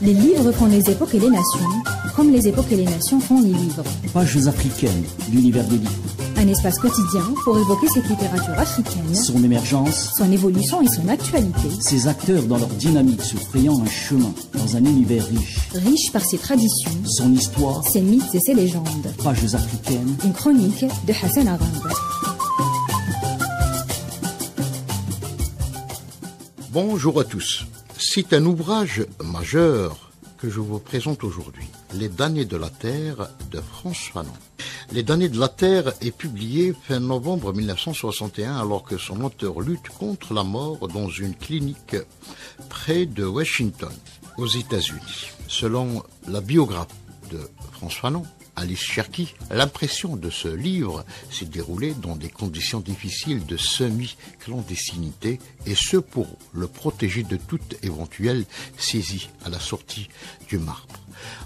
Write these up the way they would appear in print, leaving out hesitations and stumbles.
Les livres font les époques et les nations, comme les époques et les nations font les livres. Pages africaines, l'univers des livres. Un espace quotidien pour évoquer cette littérature africaine, Son émergence, son évolution et son actualité. ses acteurs dans leur dynamique se frayant un chemin dans un univers riche. Riche par ses traditions, Son histoire, ses mythes et ses légendes. Pages africaines, Une chronique de Hassan Arambe. Bonjour à tous. C'est un ouvrage majeur que je vous présente aujourd'hui, Les damnés de la Terre de François Fanon. Les damnés de la Terre est publié fin novembre 1961 alors que son auteur lutte contre la mort dans une clinique près de Washington, aux États-Unis. Selon la biographe de François Fanon, Alice Cherki, l'impression de ce livre s'est déroulée dans des conditions difficiles de semi-clandestinité et ce pour le protéger de toute éventuelle saisie à la sortie du marbre.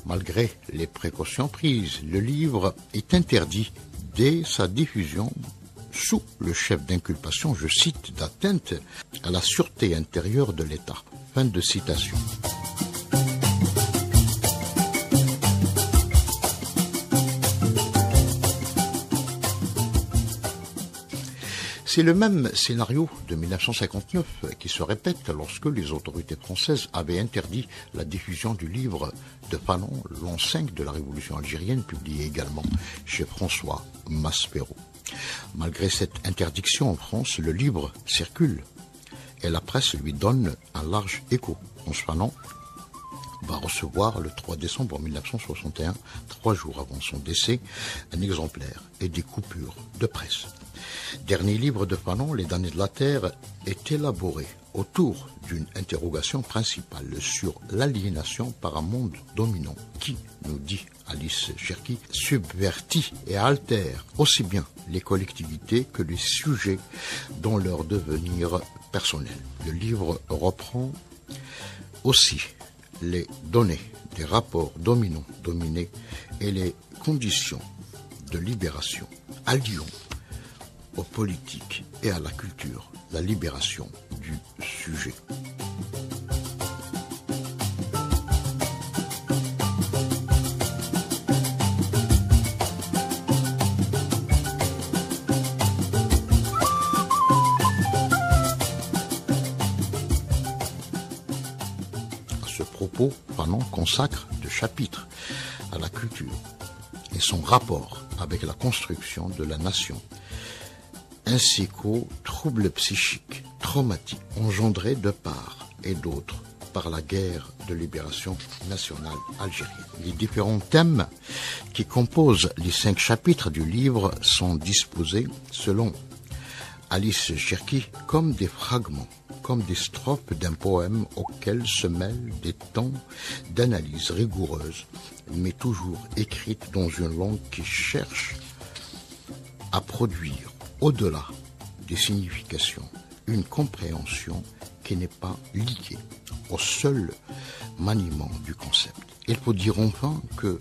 Malgré les précautions prises, le livre est interdit dès sa diffusion sous le chef d'inculpation, je cite, d'atteinte à la sûreté intérieure de l'État. Fin de citation. C'est le même scénario de 1959 qui se répète lorsque les autorités françaises avaient interdit la diffusion du livre de Fanon, l'an 5 de la Révolution algérienne, publié également chez François Maspero. Malgré cette interdiction en France, le livre circule et la presse lui donne un large écho. François Fanon va recevoir le 3 décembre 1961, 3 jours avant son décès, un exemplaire et des coupures de presse. Dernier livre de Fanon, Les damnés de la Terre, est élaboré autour d'une interrogation principale sur l'aliénation par un monde dominant qui, nous dit Alice Cherki, subvertit et altère aussi bien les collectivités que les sujets dans leur devenir personnel. Le livre reprend aussi les données des rapports dominants-dominés et les conditions de libération à Lyon, aux politiques et à la culture, la libération du sujet. À ce propos, Fanon consacre deux chapitres à la culture et son rapport avec la construction de la nation, ainsi qu'aux troubles psychiques, traumatiques, engendrés de part et d'autre par la guerre de libération nationale algérienne. Les différents thèmes qui composent les 5 chapitres du livre sont disposés, selon Alice Cherki, comme des fragments, comme des strophes d'un poème auquel se mêlent des temps d'analyse rigoureuse, mais toujours écrites dans une langue qui cherche à produire au-delà des significations, une compréhension qui n'est pas liée au seul maniement du concept. Il faut dire enfin que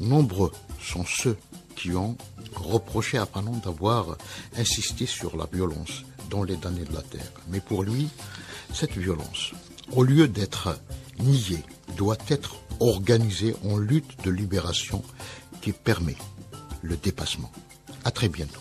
nombreux sont ceux qui ont reproché à Fanon d'avoir insisté sur la violence dans Les damnés de la Terre. Mais pour lui, cette violence, au lieu d'être niée, doit être organisée en lutte de libération qui permet le dépassement. À très bientôt.